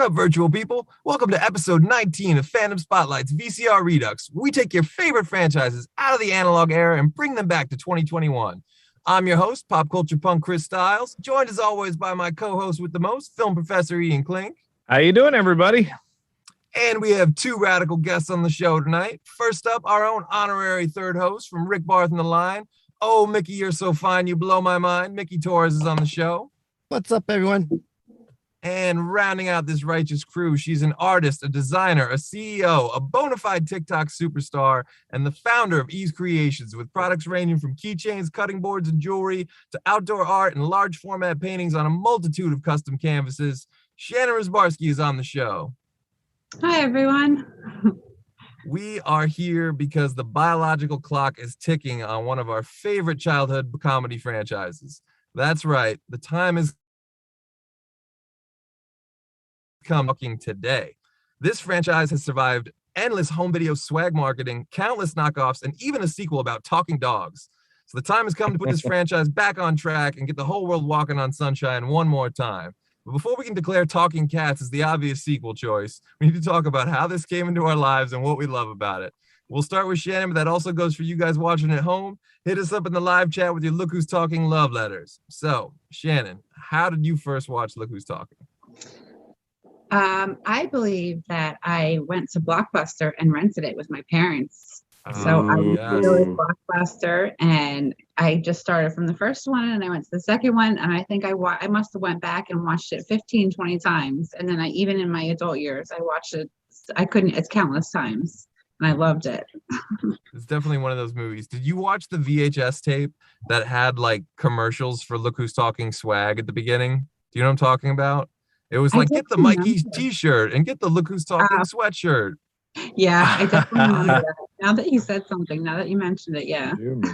up, virtual people? Welcome to episode 19 of Fandom Spotlight's VCR Redux, where we take your favorite franchises out of the analog era and bring them back to 2021. I'm your host, pop culture punk Chris Stiles, joined as always by my co-host with the most, film professor Ian Klink. How you doing, everybody? And we have two radical guests on the show tonight. First up, our own honorary third host from Rick Barth and the Line. Oh, Mickey, you're so fine, you blow my mind. Mickey Torres is on the show. What's up, everyone? And rounding out this righteous crew, she's an artist, a designer, a CEO, a bona fide TikTok superstar, and the founder of Ease Creations, with products ranging from keychains, cutting boards, and jewelry to outdoor art and large format paintings on a multitude of custom canvases. Shannon Rosbarski is on the show. Hi, everyone. We are here because the biological clock is ticking on one of our favorite childhood comedy franchises. That's right. The time is coming today. This franchise has survived endless home video swag marketing, countless knockoffs, and even a sequel about talking dogs. So the time has come to put this franchise back on track and get the whole world walking on sunshine one more time. But before we can declare Talking Cats as the obvious sequel choice, we need to talk about how this came into our lives and what we love about it. We'll start with Shannon, but that also goes for you guys watching at home. Hit us up in the live chat with your Look Who's Talking love letters. So, Shannon, how did you first watch Look Who's Talking? I believe that I went to Blockbuster and rented it with my parents. So I was really Blockbuster, and I just started from the first one, and I went to the second one, and I think I must have went back and watched it 15, 20 times. And then even in my adult years, I watched it, it's countless times, and I loved it. It's definitely one of those movies. Did you watch the VHS tape that had like commercials for Look Who's Talking swag at the beginning? Do you know what I'm talking about? It was like, get the Mikey t-shirt and get the Look Who's Talking sweatshirt. Yeah, I definitely remember that. Now that you said something, now that you mentioned it, yeah.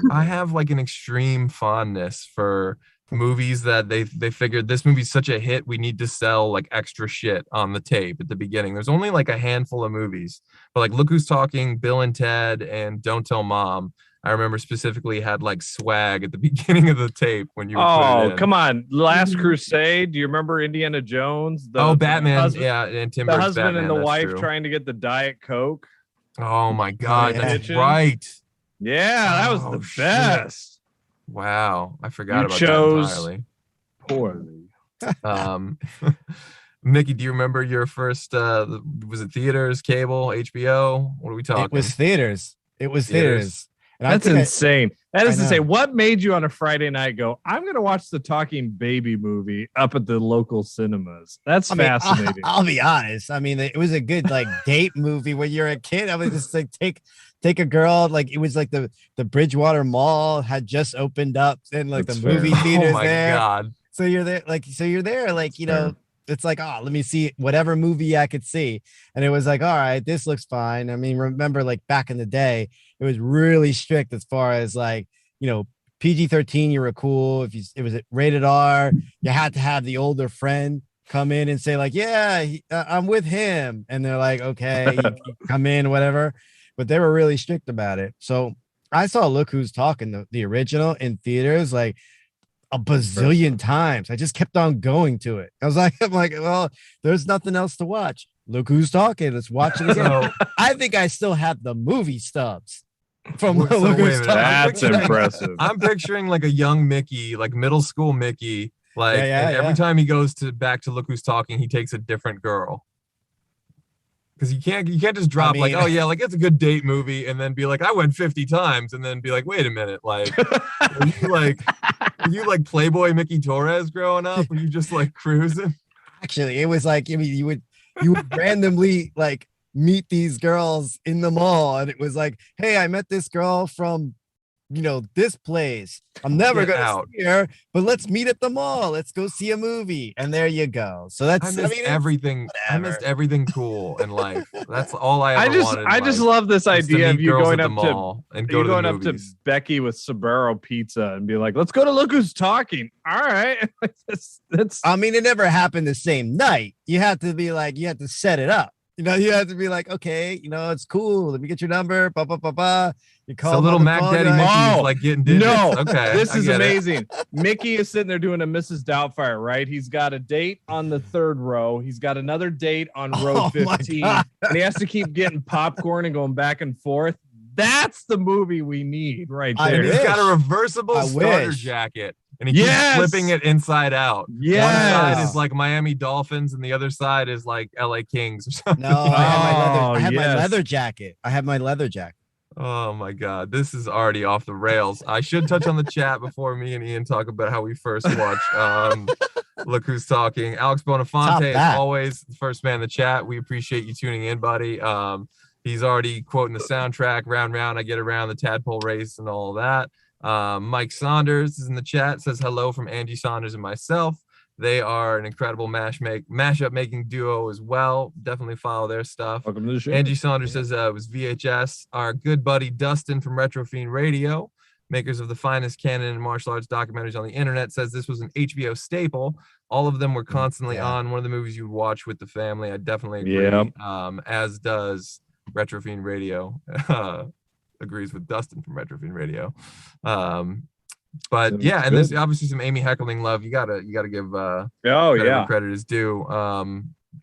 I have like an extreme fondness for movies that they figured this movie's such a hit, we need to sell like extra shit on the tape at the beginning. There's only like a handful of movies, but like Look Who's Talking, Bill and Ted, and Don't Tell Mom, I remember specifically had like swag at the beginning of the tape when you would put it in. Come on. Last Crusade. Do you remember Indiana Jones? Batman. Yeah. And Tim Burton's husband Batman, and the wife true. Trying to get the Diet Coke. Oh my God. That's right. Yeah. That was the best. Wow. I forgot about that entirely. Poorly. Mickey, do you remember your first, was it theaters, cable, HBO? What are we talking? It was theaters. And that's insane. That is to say, what made you on a Friday night go, I'm going to watch the Talking Baby movie up at the local cinemas? That's fascinating. I'll be honest. I mean, it was a good like date movie when you're a kid. I was just like, take a girl. Like it was like the Bridgewater Mall had just opened up and like that's the movie theaters Oh my there. God. So you're there, like, you know, it's like, oh, let me see whatever movie I could see. And it was like, all right, this looks fine. I mean, remember like back in the day, it was really strict as far as like, you know, PG-13, you were cool. If it was rated R, you had to have the older friend come in and say like, yeah, I'm with him. And they're like, okay, you come in, whatever. But they were really strict about it. So I saw Look Who's Talking, the original in theaters, like a bazillion times. I just kept on going to it. I'm like, well, there's nothing else to watch. Look Who's Talking. Let's watch it again. I think I still have the movie stubs from Look Who's Talking. That's impressive. I'm picturing like a young Mickey, like middle school Mickey. Like every time he goes back to Look Who's Talking, he takes a different girl. Because you can't just drop like, oh yeah, like it's a good date movie, and then be like, I went 50 times, and then be like, wait a minute, like, were you like Playboy Mickey Torres growing up? Were you just like cruising? Actually, it was like, I mean, you would randomly like meet these girls in the mall, and it was like, hey, I met this girl from, you know, this place. I'm never gonna see her, but let's meet at the mall. Let's go see a movie, and there you go. So that's I missed everything cool in life. That's all I ever wanted. I just love this idea of you going up to Becky with Sbarro pizza and be like, let's go to Look Who's Talking. All right. I mean, it never happened the same night. You have to be like, you have to set it up. You know, you have to be like, okay, you know, it's cool. Let me get your number. You call little Mac Daddy Mickey's like getting digits. No, okay, this is amazing. Mickey is sitting there doing a Mrs. Doubtfire, right? He's got a date on the 3rd row. He's got another date on row 15. And he has to keep getting popcorn and going back and forth. That's the movie we need right there. And he's got a reversible starter jacket. And he keeps flipping it inside out. Yes. One side is like Miami Dolphins and the other side is like LA Kings or something. No, I have my leather jacket. I have my leather jacket. Oh my God, this is already off the rails. I should touch on the chat before me and Ian talk about how we first watched Look Who's Talking. Alex Bonafante, as always, the first man in the chat. We appreciate you tuning in, buddy. He's already quoting the soundtrack, Round Round, I Get Around, the Tadpole Race, and all of that. Mike Saunders is in the chat, says hello from Angie Saunders and myself. They are an incredible mashup making duo as well. Definitely follow their stuff. Welcome to the show. Angie Saunders says it was VHS. Our good buddy Dustin from Retro Fiend Radio, makers of the finest canon and martial arts documentaries on the internet, says this was an HBO staple. All of them were constantly on. One of the movies you would watch with the family. I definitely agree. As does Retro Fiend Radio. Agrees with Dustin from Retro Fiend Radio. But yeah, and there's obviously some Amy Heckling love. You gotta give credit is due.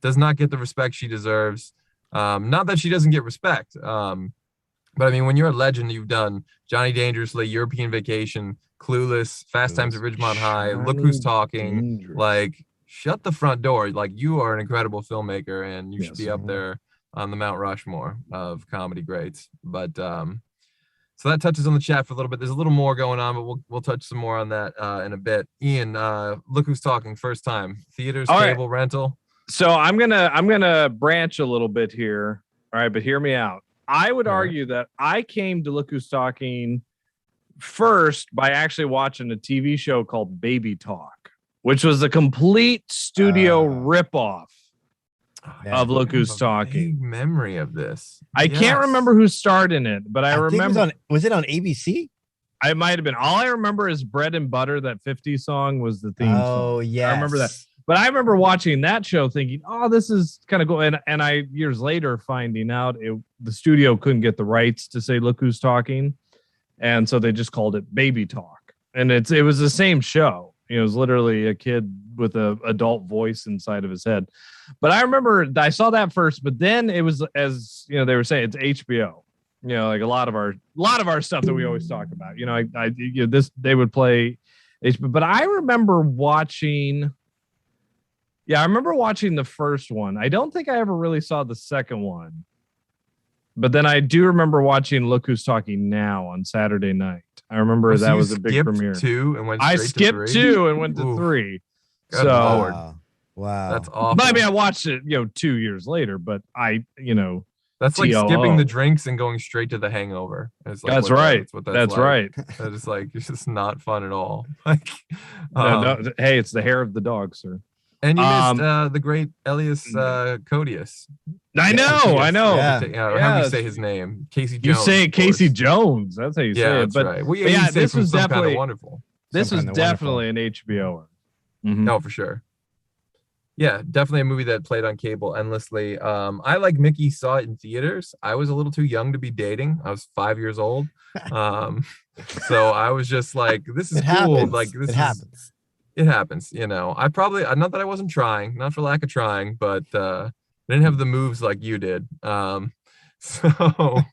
Does not get the respect she deserves. Not that she doesn't get respect. But I mean, when you're a legend, you've done Johnny Dangerously, European Vacation, Clueless, Fast Times at Ridgemont High, Look Who's Talking. Like, shut the front door. Like, you are an incredible filmmaker, and you should be up there on the Mount Rushmore of comedy greats. But so that touches on the chat for a little bit. There's a little more going on, but we'll touch some more on that in a bit. Ian, Look Who's Talking, first time. Theaters, cable, rental. So I'm gonna branch a little bit here. All right, but hear me out. I would argue that I came to Look Who's Talking first by actually watching a TV show called Baby Talk, which was a complete studio ripoff of Look Who's Talking. Big memory of this. I can't remember who starred in it, but I remember. Was it on ABC? I might have been. All I remember is Bread and Butter. That 50s song was the theme song. Oh, yeah. I remember that. But I remember watching that show thinking, oh, this is kind of cool. And I, years later, finding out the studio couldn't get the rights to say Look Who's Talking. And so they just called it Baby Talk. And it was the same show. It was literally a kid with an adult voice inside of his head. But I remember I saw that first, but then it was, as they were saying, it's HBO. Like a lot of our stuff that we always talk about. They would play HBO. But I remember watching. Yeah, I remember watching the first one. I don't think I ever really saw the second one. But then I do remember watching Look Who's Talking Now on Saturday night. I remember that was a big premiere. I skipped 2 and went to 3. Good Lord. Wow. That's awful. But I mean, I watched it, 2 years later, but that's like skipping the drinks and going straight to The Hangover. That's right. That's right. That is like, it's just not fun at all. Like, no, hey, it's the hair of the dog, sir. And you missed the great Elias Codius. I know. Yeah. How do you say his name? Casey Jones. You say Casey Jones. That's how you say it. But right. This was definitely kind of wonderful. This was definitely an HBO. Mm-hmm. No, for sure. Yeah, definitely a movie that played on cable endlessly. I, like Mickey, saw it in theaters. I was a little too young to be dating. I was 5 years old. So I was just like, this is cool. Happens. Like, this happens. It happens, I probably, not that I wasn't trying, not for lack of trying, but I didn't have the moves like you did. So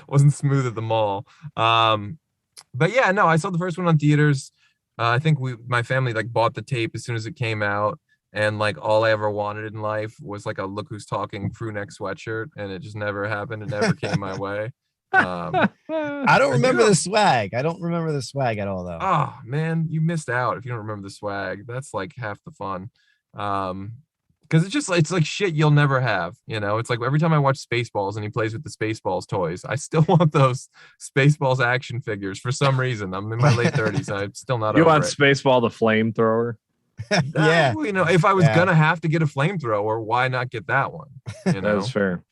wasn't smooth at the mall. But yeah, no, I saw the first one on theaters. I think my family like bought the tape as soon as it came out. And like all I ever wanted in life was like a Look Who's Talking crew neck sweatshirt. And it just never happened. It never came my way. I don't remember the swag. I don't remember the swag at all, though. Oh man, you missed out if you don't remember the swag. That's like half the fun. Because it's like shit you'll never have. It's like every time I watch Spaceballs and he plays with the Spaceballs toys, I still want those Spaceballs action figures for some reason. I'm in my late 30s. I'm still not. You want Spaceball the flamethrower? Yeah. If I was gonna have to get a flamethrower, why not get that one? That's fair.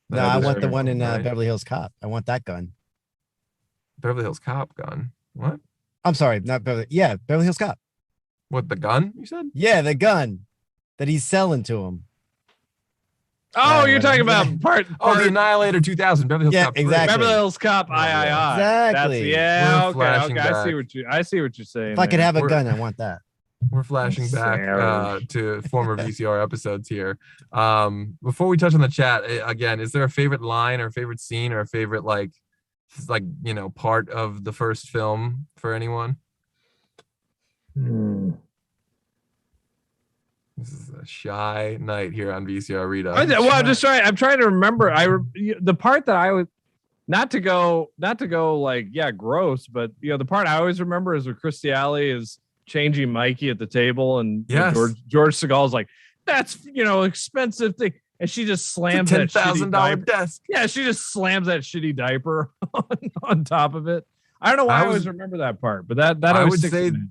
No, I want the one in Beverly Hills Cop. I want that gun. Beverly Hills Cop gun. What? I'm sorry, not Beverly. Yeah, Beverly Hills Cop. What, the gun you said? Yeah, the gun that he's selling to him. Oh, you're whatever. talking about part. The Annihilator 2000. Beverly Hills Yeah, Cop 3. exactly. Beverly Hills Cop. I. Exactly. That's, We're flashing okay. back. I see what you're saying. If I could there. have a gun, I want that. We're flashing back Sarge. to former VCR episodes here. Before we touch on the chat, again, is there a favorite line or favorite scene or a favorite like part of the first film for anyone? This is a shy night here on VCR Redux. I'm trying to remember. The part that I would not to go like gross, but the part I always remember is where Christy Alley is changing Mikey at the table, and George Segal's like, "That's expensive thing," and she just slams that $10,000 desk. Yeah, she just slams that shitty diaper on top of it. I don't know why I always remember that part, but that always sticks with me.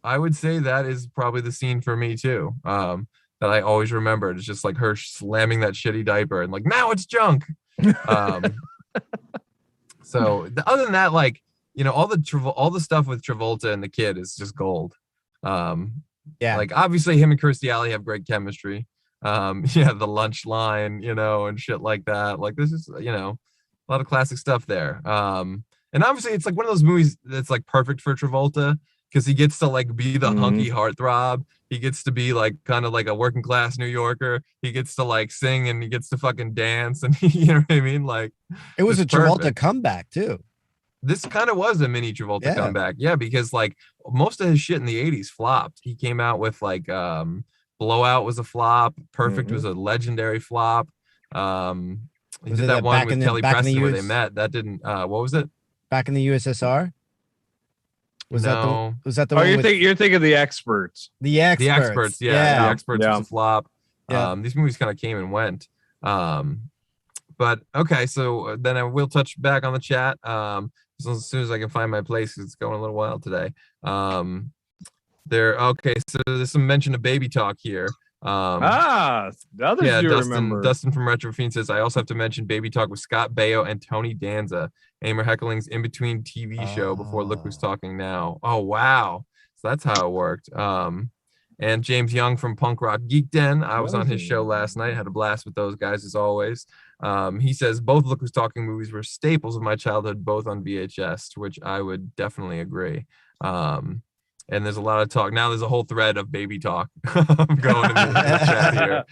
I would say that is probably the scene for me too. That I always remembered. It's just like her slamming that shitty diaper and like, now it's junk. So other than that, like, all the stuff with Travolta and the kid is just gold. Like obviously him and Kirstie Alley have great chemistry. The lunch line, and shit like that. Like this is, a lot of classic stuff there. And obviously it's like one of those movies that's like perfect for Travolta, because he gets to like be the hunky heartthrob. He gets to be like kind of like a working class New Yorker. He gets to like sing and he gets to fucking dance, and you know what I mean? Like it was a Travolta comeback too. This kind of was a mini Travolta comeback. Yeah, because like most of his shit in the 80s flopped. He came out with like Blowout was a flop. Perfect was a legendary flop. He did that one with Kelly Preston where they met. That didn't what was it? Back in the USSR? Was that the one? You're thinking of The Experts. The Experts, The Experts was a flop. These movies kind of came and went. But okay, so then I will touch back on the chat. So as soon as I can find my place, it's going a little wild today. So there's some mention of Baby Talk here. Dustin from Retro Fiend says, I also have to mention Baby Talk with Scott Baio and Tony Danza, Amer Heckling's in-between TV show before Look Who's Talking Now. Oh, wow. So that's how it worked. And James Young from Punk Rock Geek Den. I was on his show last night. Had a blast with those guys as always. He says both Look Who's Talking movies were staples of my childhood, both on VHS, to which I would definitely agree. And there's a lot of talk. Now there's a whole thread of Baby Talk going in the chat here.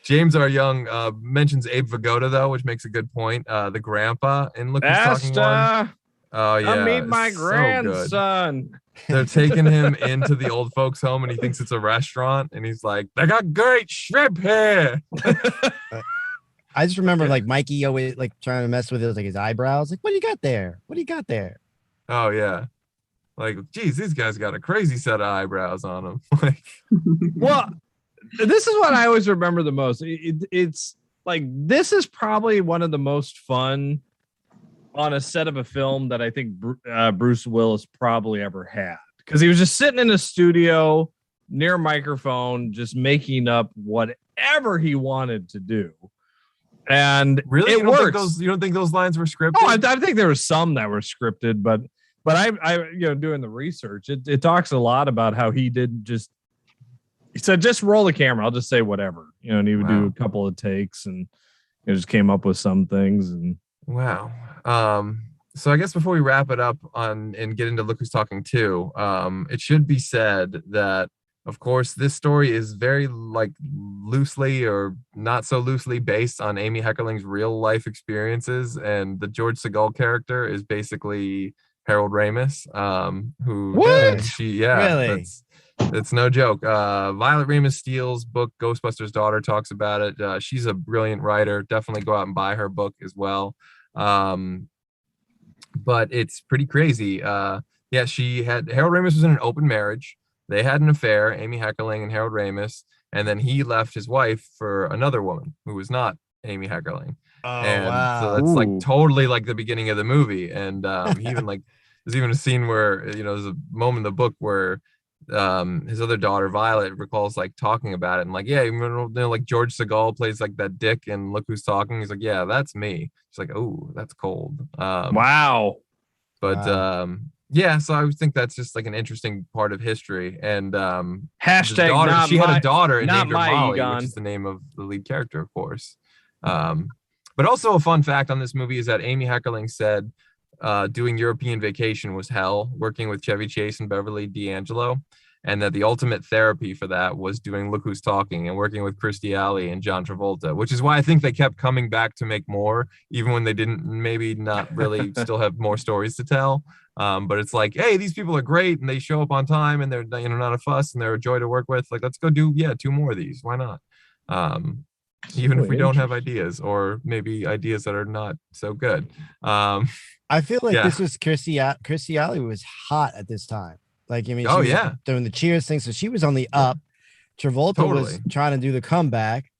James R. Young mentions Abe Vigoda, though, which makes a good point. The grandpa in Look Who's Talking one. Oh, yeah. I meet my grandson. They're taking him into the old folks home, and he thinks it's a restaurant. And he's like, they got great shrimp here. I just remember like Mikey always like trying to mess with it, like his eyebrows. Like, what do you got there? What do you got there? Oh, yeah. Like, geez, these guys got a crazy set of eyebrows on them. Like, well, this is what I always remember the most. It's like, this is probably one of the most fun on a set of a film that I think Bruce Willis probably ever had, because he was just sitting in a studio near a microphone, just making up whatever he wanted to do. And really, it works. You don't think those lines were scripted? Oh, I think there were some that were scripted, but I doing the research, it talks a lot about how he he said, just roll the camera. I'll just say whatever, and he would do a couple of takes, and just came up with some things. And wow. So I guess before we wrap it up and get into Look Who's Talking 2, it should be said that, of course, this story is very like loosely or not so loosely based on Amy Heckerling's real life experiences, and the George Segal character is basically Harold Ramis, who really? It's no joke. Violet Ramis Steele's book Ghostbusters Daughter talks about it. She's a brilliant writer. Definitely go out and buy her book as well. But it's pretty crazy. Harold Ramis was in an open marriage. They had an affair, Amy Heckerling and Harold Ramis, and then he left his wife for another woman who was not Amy Heckerling. So that's like totally like the beginning of the movie. And he even like there's even a scene where there's a moment in the book where his other daughter Violet recalls like talking about it, and like, like George Segal plays like that dick and Look Who's Talking. He's like, yeah, that's me. She's like, oh, that's cold. Wow. But Yeah, so I think that's just like an interesting part of history. And Hashtag daughter, not she had my- a daughter and not named her my Molly, Egon. which is the name of the lead character, of course. But also a fun fact on this movie is that Amy Heckerling said doing European Vacation was hell, working with Chevy Chase and Beverly D'Angelo, and that the ultimate therapy for that was doing Look Who's Talking and working with Kirstie Alley and John Travolta, which is why I think they kept coming back to make more, even when they didn't maybe not really still have more stories to tell. But it's like, hey, these people are great and they show up on time and they're not a fuss and they're a joy to work with. Like, let's go do 2 more of these. Why not? Even if we don't have ideas, or maybe ideas that are not so good. I feel like Yeah. this was Kirstie Alley was hot at this time. Like, I mean, she Oh, was yeah. doing the Cheers thing, so she was on the up. Travolta was Totally. trying to do the comeback.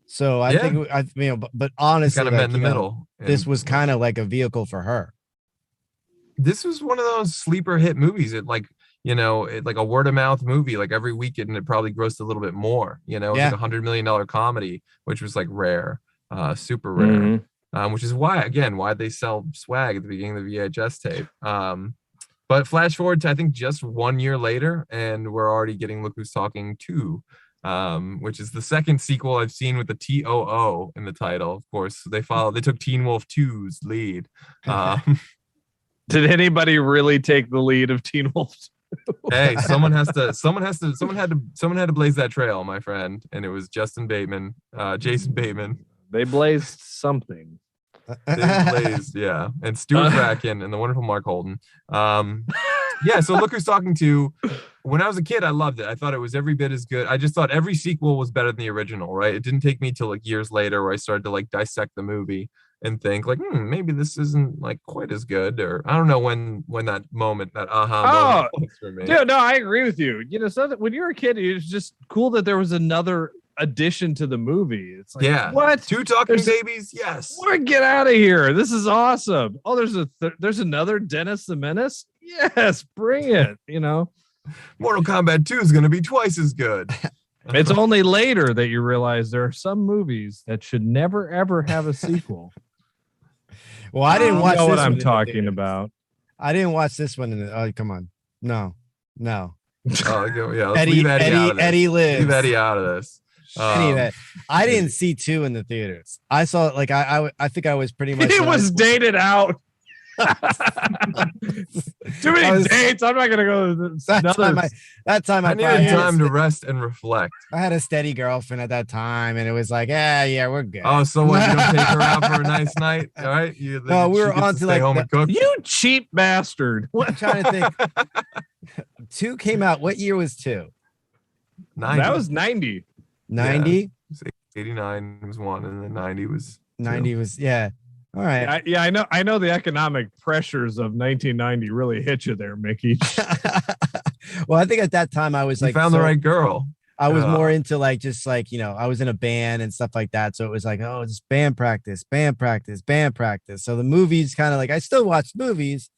So I Yeah. think, but honestly, Kind of like, met in the middle. this And was kind of like a vehicle for her. this was one of those sleeper hit movies. It like, like a word of mouth movie, like every weekend, it probably grossed a little bit more. It was Yeah. like $100 million comedy, which was like rare, super rare. Which is why they sell swag at the beginning of the VHS tape. But flash forward to I think just 1 year later, and we're already getting Look Who's Talking 2, which is the second sequel I've seen with the TOO in the title. Of course, they took Teen Wolf 2's lead. Did anybody really take the lead of Teen Wolf? Hey, someone had to blaze that trail, my friend, and it was Jason Bateman. They blazed something. Yeah, and Stuart Bracken and the wonderful Mark Holden. Yeah, so Look Who's Talking 2. When I was a kid, I loved it. I thought it was every bit as good. I just thought every sequel was better than the original, right? It didn't take me till like years later where I started to like dissect the movie and think like, maybe this isn't like quite as good, or I don't know when that moment, that aha moment was for me. Dude, no, I agree with you. So when you were a kid, it was just cool that there was another addition to the movie. It's like, yeah, what? 2 talking babies? Yes. Get out of here. This is awesome. Oh, there's another Dennis the Menace? Yes, bring it, Mortal Kombat 2 is going to be twice as good. It's only later that you realize there are some movies that should never, ever have a sequel. Well, I didn't watch know this what one I'm in the talking theaters. about. I didn't watch this one oh, come on. No. Oh, yeah, let's Eddie, leave Eddie out of this. Eddie lives. Leave Eddie out of this. I didn't see 2 in the theaters. I saw like I think I was pretty much. It was dated out. Too many dates. I'm not gonna go. That time I needed time to rest and reflect. I had a steady girlfriend at that time, and it was like, yeah, we're good. Oh, so what? You don't take her out for a nice night? All right. No, we were on to like home and cook. You cheap bastard. I'm trying to think. 2 came out. What year was 2? 90. That was 90. 90. 89 was 1, and then 90 was 90 was All right. I know the economic pressures of 1990 really hit you there, Mickey. Well, I think at that time I was like, found the right girl. I was more into like, just like, I was in a band and stuff like that. So it was like, oh, just band practice. So the movies kind of like, I still watch movies,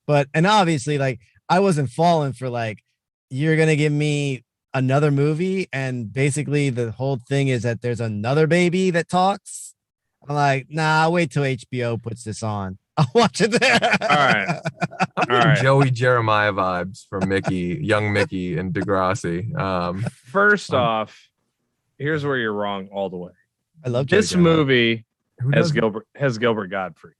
and obviously like I wasn't falling for like, you're going to give me another movie. And basically the whole thing is that there's another baby that talks. I'm like, nah, I'll wait till HBO puts this on. I'll watch it there. All right. I'm getting Joey Jeremiah vibes from Mickey, young Mickey and Degrassi. First off, here's where you're wrong all the way. I love this Joey Jeremiah. movie has Gilbert Gottfried.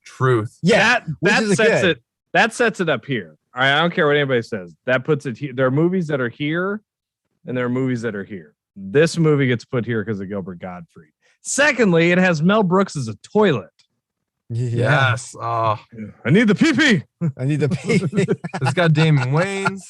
Truth. Yeah, that sets it up here. All right, I don't care what anybody says. That puts it here. There are movies that are here, and there are movies that are here. This movie gets put here because of Gilbert Gottfried. Secondly, it has Mel Brooks as a toilet. Yeah. Yes. Oh, I need the pee-pee. I need the pee. It's got Damon Wayans.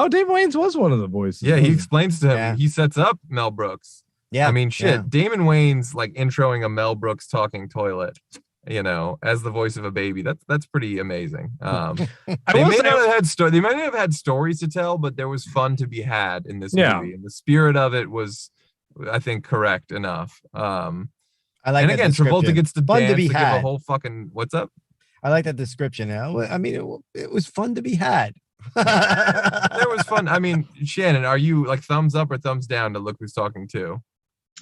Dave Wayans was one of the voices. Yeah, he explains to him. Yeah. He sets up Mel Brooks. Yeah. I mean, shit. Yeah. Damon Wayans like introing a Mel Brooks talking toilet, as the voice of a baby. That's pretty amazing. They might not have had stories to tell, but there was fun to be had in this movie, and the spirit of it was, I think, correct enough. I like. And again, Travolta gets to fun dance to be give had. a whole fucking what's up. I like that description. I mean, it was fun to be had. There was fun. I mean, Shannon, are you like thumbs up or thumbs down to Look Who's Talking 2?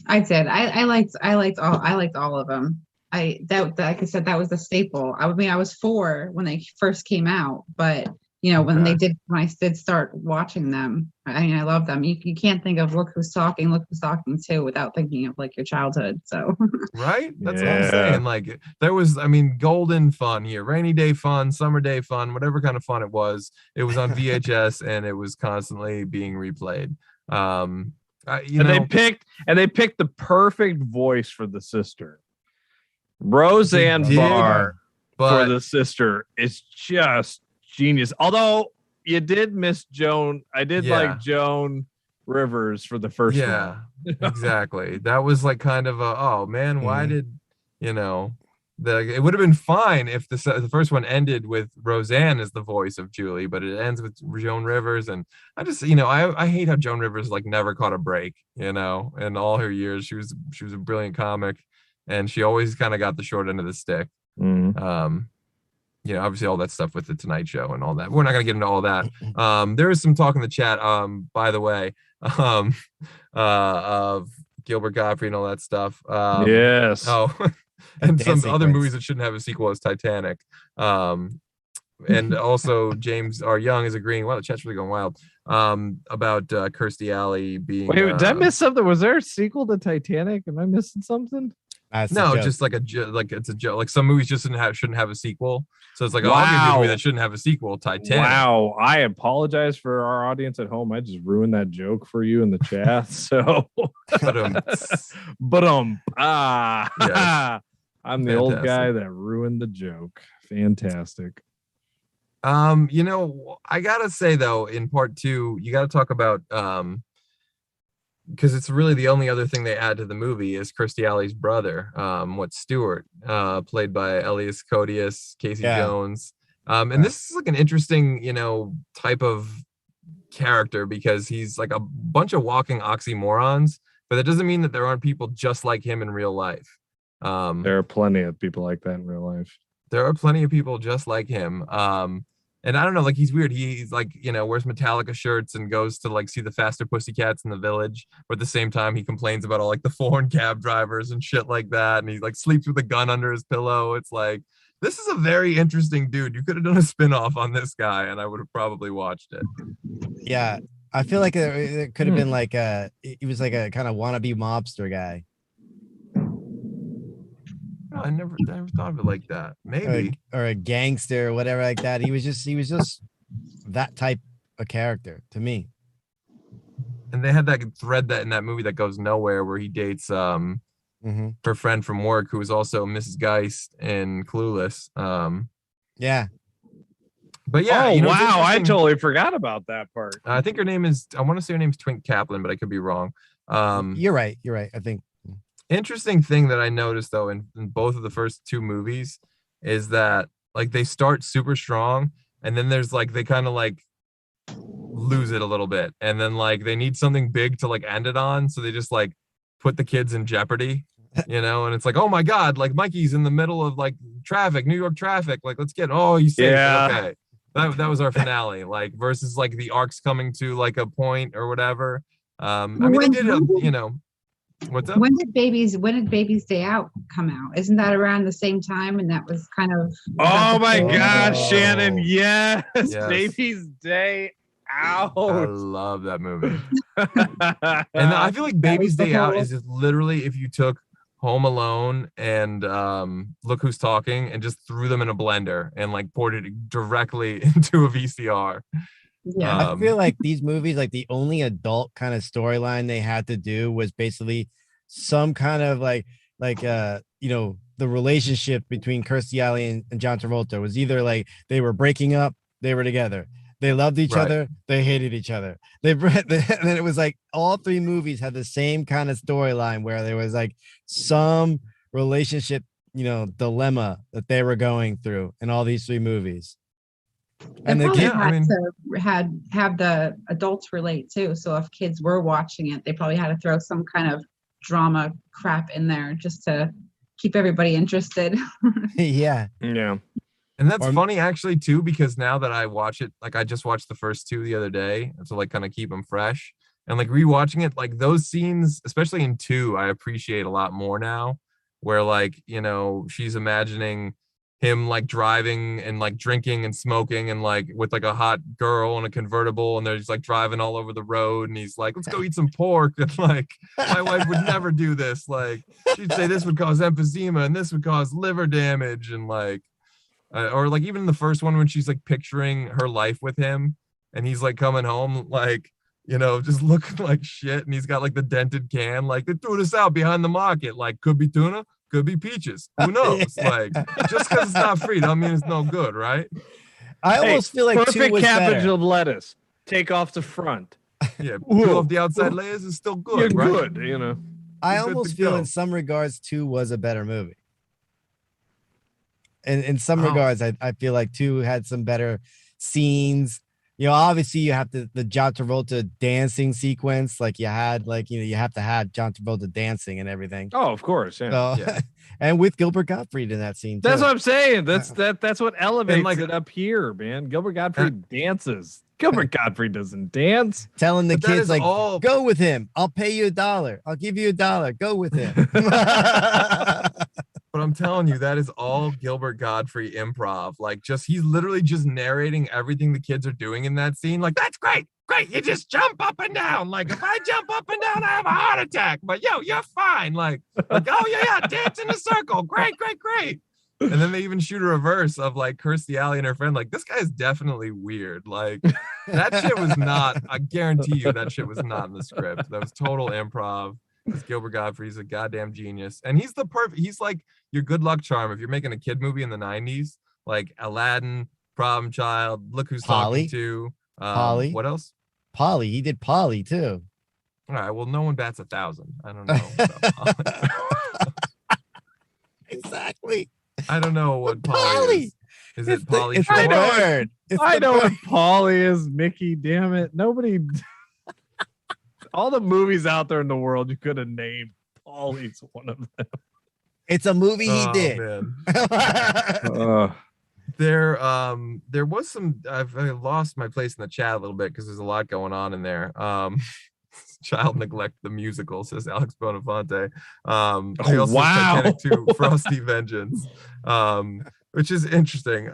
I did. I liked all of them. like I said, that was the staple. I mean, I was 4 when they first came out, but when I did start watching them, I mean, I love them. You can't think of Look Who's Talking 2 without thinking of like your childhood. So right, that's what I'm saying. Like there was, I mean, golden fun here, rainy day fun, summer day fun, whatever kind of fun it was on VHS and it was constantly being replayed. They picked the perfect voice for the sister. Roseanne Barr for the sister is just genius. Although you did miss Joan. I did like Joan Rivers for the first one. Exactly. That was like kind of oh man, why did it would have been fine if the first one ended with Roseanne as the voice of Julie, but it ends with Joan Rivers, and I just I hate how Joan Rivers like never caught a break, in all her years. She was a brilliant comic, and she always kind of got the short end of the stick. Obviously all that stuff with the Tonight Show and all that. We're not gonna get into all that. There is some talk in the chat, by the way, of Gilbert Gottfried and all that stuff. Yes. Oh. And some other movies that shouldn't have a sequel as Titanic. And also James R. Young is agreeing. Wow, the chat's really going wild. About Kirstie Alley being. Wait, did I miss something? Was there a sequel to Titanic? Am I missing something? No, just like it's a joke. Like some movies just shouldn't have a sequel. So it's like, I'll give you a movie that shouldn't have a sequel. Titanic. Wow, I apologize for our audience at home. I just ruined that joke for you in the chat. So, yes. I'm the old guy that ruined the joke. Fantastic. I gotta say though, in part 2, you gotta talk about because it's really the only other thing they add to the movie is Kirstie Alley's brother, Stewart, played by Elias Koteas, Casey Jones. And this is like an interesting, type of character because he's like a bunch of walking oxymorons, but that doesn't mean that there aren't people just like him in real life. There are plenty of people like that in real life. There are plenty of people just like him. And I don't know, like he's weird. He's like, wears Metallica shirts and goes to like see the Faster Pussycats in the Village. But at the same time, he complains about all like the foreign cab drivers and shit like that. And he like sleeps with a gun under his pillow. It's like, this is a very interesting dude. You could have done a spinoff on this guy and I would have probably watched it. Yeah. I feel like it could have been like he was like a kind of wannabe mobster guy. I never thought of it like that. Maybe or a gangster or whatever like that. He was just that type of character to me. And they had that thread that in that movie that goes nowhere where he dates her friend from work who is also Mrs. Geist in Clueless. Yeah. But yeah, wow, I totally forgot about that part. I think I want to say her name's Twink Kaplan, but I could be wrong. You're right. I think. Interesting thing that I noticed though in both of the first 2 movies is that like they start super strong and then there's like they kind of like lose it a little bit and then like they need something big to like end it on, so they just like put the kids in jeopardy, and it's like, oh my god, like Mikey's in the middle of like traffic, New York traffic, like let's get he's safe. Okay, that was our finale, like versus like the arcs coming to like a point or whatever. I mean they did What's up? When did Baby's Day Out come out? Isn't that around the same time? And that was kind of. Oh my God, Shannon! Yes, Baby's Day Out. I love that movie. And I feel like Baby's Day Out is just literally if you took Home Alone and Look Who's Talking and just threw them in a blender and like poured it directly into a VCR. Yeah, I feel like these movies, like the only adult kind of storyline they had to do was basically some kind of like the relationship between Kirstie Alley and John Travolta was either like they were breaking up, they were together, they loved each other, they hated each other. And then it was like all 3 movies had the same kind of storyline where there was like some relationship, dilemma that they were going through in all these 3 movies. And the kids have the adults relate too. So if kids were watching it, they probably had to throw some kind of drama crap in there just to keep everybody interested. Yeah. And that's funny actually too, because now that I watch it, like I just watched the first 2 the other day to like kind of keep them fresh, and like rewatching it, like those scenes, especially in 2, I appreciate a lot more now. where like, you know, she's imagining him like driving and like drinking and smoking and like with like a hot girl in a convertible, and they're just like driving all over the road, and he's like, let's go eat some pork, and like my wife would never do this, like she'd say this would cause emphysema and this would cause liver damage, and like or like even the first one when she's like picturing her life with him and he's like coming home like, you know, just looking like shit, and he's got like the dented can, like they threw this out behind the market, like could be tuna, could be peaches, who knows? Like just because it's not free don't mean it's no good, right? I almost feel like perfect was cabbage better. of lettuce. Take off the front. Yeah, peel off the outside layers is still good. You're right? good, you know. I You're good almost to feel go. in some regards 2 was a better movie. And in some regards, I feel like 2 had some better scenes. You know, obviously you have the John Travolta dancing sequence, like you had, like, you know, you have to have John Travolta dancing and everything. Oh, of course, yeah. So, Yeah. and with Gilbert Gottfried in that scene. That's too. what I'm saying. That's what elevates like- it up here, man. Gilbert Gottfried dances. Gilbert Gottfried doesn't dance. Telling the But that kids is like, all- go with him. I'll pay you $1. I'll give you $1. Go with him. But I'm telling you, that is all Gilbert Godfrey improv. Like, just he's literally just narrating everything the kids are doing in that scene. Like, that's great, great. You just jump up and down. Like, if I jump up and down, I have a heart attack. But yo, you're fine. Like oh yeah, dance in a circle. Great, great, great. And then they even shoot a reverse of like Kirstie Alley and her friend. Like, this guy's definitely weird. Like, that shit was not. I guarantee you, that shit was not in the script. That was total improv. This Gilbert Gottfried's a goddamn genius, and he's the perfect. He's like your good luck charm if you're making a kid movie in the '90s, like Aladdin, Problem Child, Look Who's Polly. Talking To. Polly. What else? Polly, he did Polly too. All right. Well, no one bats 1,000. I don't know. About Polly. Exactly. I don't know what Polly Polly. is. Is it Polly? It's Shore? the word. It's I the know word. what Polly is, Mickey. Damn it. Nobody. All the movies out there in the world you could have named. Polly's one of them. It's a movie he Oh, did. man. There was some. I've lost my place in the chat a little bit because there's a lot going on in there. Child Neglect the Musical, says Alex Bonafante. He also wow. Titanic 2, Frosty Vengeance, which is interesting.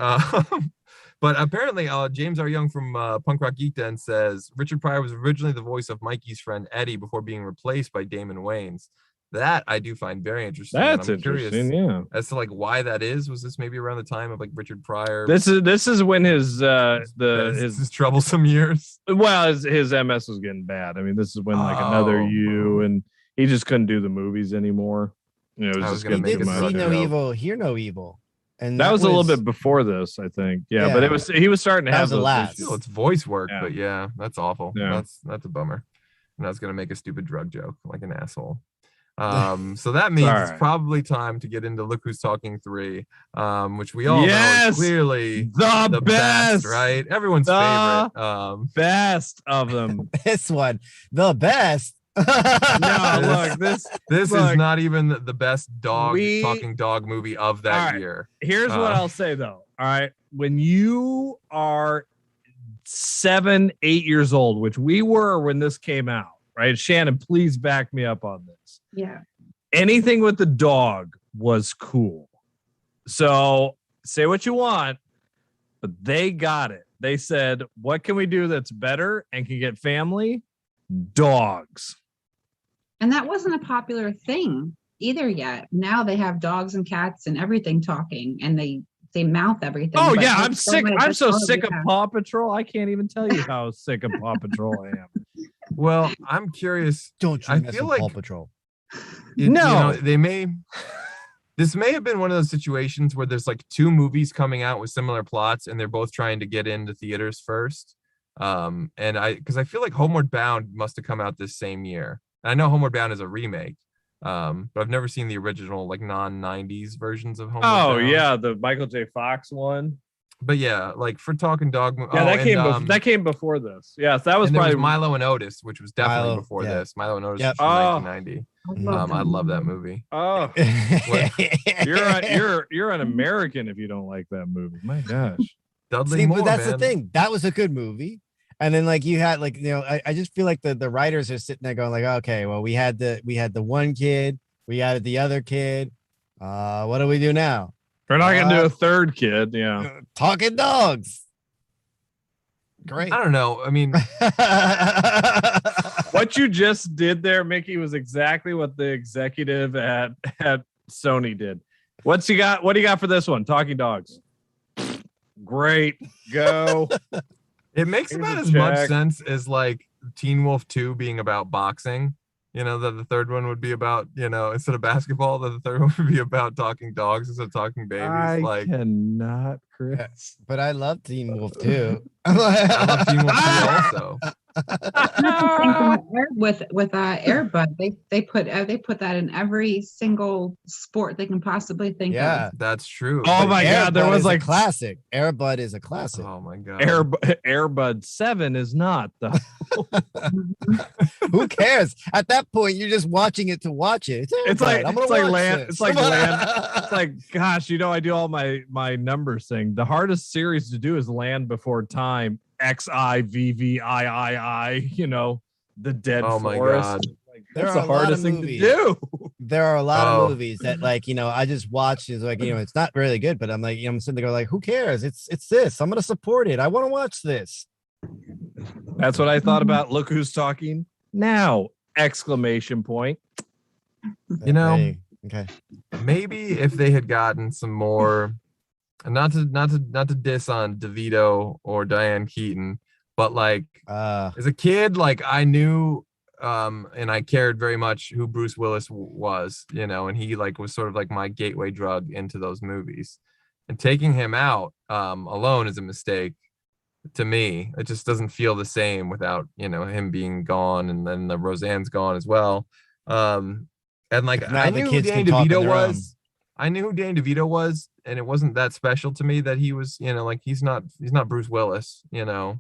But apparently, James R. Young from Punk Rock Geek Den says Richard Pryor was originally the voice of Mikey's friend Eddie before being replaced by Damon Wayans. That I do find very interesting. and That's I'm curious interesting. Yeah. as to like why that is. Was this maybe around the time of like Richard Pryor? This is when his his troublesome years. his MS was getting bad. I mean, this is when like Another You, and he just couldn't do the movies anymore. You know, it I was was just gonna getting He make did too a See much. No joke. Evil, Hear No Evil. And That was a little bit before this, I think. Yeah, but he was starting to That have was the those last. issues. Still, it's voice work, Yeah. but yeah, that's awful. Yeah. That's a bummer. And I was gonna make a stupid drug joke like an asshole. So that means All it's right. probably time to get into Look Who's Talking 3, which we all know Yes! is clearly The best, best, right? Everyone's The favorite. best of them. This one, the best. No, look, this This Look, is not even the best talking dog movie of that All right. year. Here's what I'll say though. All right. When you are 7, 8 years old, which we were when this came out, right? Shannon, please back me up on this. Yeah. Anything with the dog was cool. So say what you want, but they got it. They said, what can we do that's better and can get family? Dogs. And that wasn't a popular thing either yet. Now they have dogs and cats and everything talking, and they mouth everything. Oh but yeah, there's I'm sick. many I'm so dogs sick we of have. Paw Patrol. I can't even tell you how sick of Paw Patrol I am. Well, I'm curious. Don't you I mess feel with like- Paw Patrol. No. This may have been one of those situations where there's like 2 movies coming out with similar plots and they're both trying to get into theaters first. Because I feel like Homeward Bound must have come out this same year. And I know Homeward Bound is a remake, but I've never seen the original like non-90s versions of Homeward Oh Bound. yeah, the Michael J. Fox one. But yeah, like for talking dog. Yeah, that came before this. Yes, that was and there probably was Milo and Otis, which was definitely Milo, before yeah. this. Milo and Otis Yep. was 1990. I love that movie. movie. Oh, you're an American if you don't like that movie. My gosh. Dudley See, Moore, but that's man. the thing. That was a good movie. And then like you had like, you know, I just feel like the writers are sitting there going like, okay, well, we had the one kid, we added the other kid, What do we do now? We're not gonna do a third kid. Yeah. Talking dogs. Great. I don't know. I mean, What you just did there, Mickey, was exactly what the executive at Sony did. What do you got for this one? Talking dogs. Great. Go. it makes Here's about a as much check. sense as like Teen Wolf 2 being about boxing. You know, that the third one would be about, instead of basketball, that the third one would be about talking dogs instead of talking babies. I cannot, Chris. But I love Teen Wolf too. I love Teen Wolf 2 also. with Airbud, they put that in every single sport they can possibly think Yeah. of. That's true. Oh But my God, there Airbud was is like a classic. Airbud is a classic. Oh my God. Airbud 7 is not though. Who cares? At that point, you're just watching it to watch it. It's Airbud. like land. It's like land. It's like, gosh, I do all my numbers thing. The hardest series to do is Land Before Time. XIVVIII. The Dead Oh my Forest. God. Like, There that's are the a lot hardest of thing movies. to do. There are a lot Oh. of movies that I just watched. Is like, it's not really good, but I'm like, I'm sitting there like, who cares? It's this. I'm gonna support it. I want to watch this. That's what I thought about. Look who's talking now! Exclamation point. Okay. Maybe if they had gotten some more, not to diss on DeVito or Diane Keaton, but like as a kid, like I knew and I cared very much who Bruce Willis was, and he like was sort of like my gateway drug into those movies. And taking him out alone is a mistake to me. It just doesn't feel the same without, him being gone, and then the Roseanne's gone as well. And like Now I the knew who kids Danny can talk on DeVito their was. I knew who Danny DeVito was, and it wasn't that special to me that he was, like he's not Bruce Willis, No,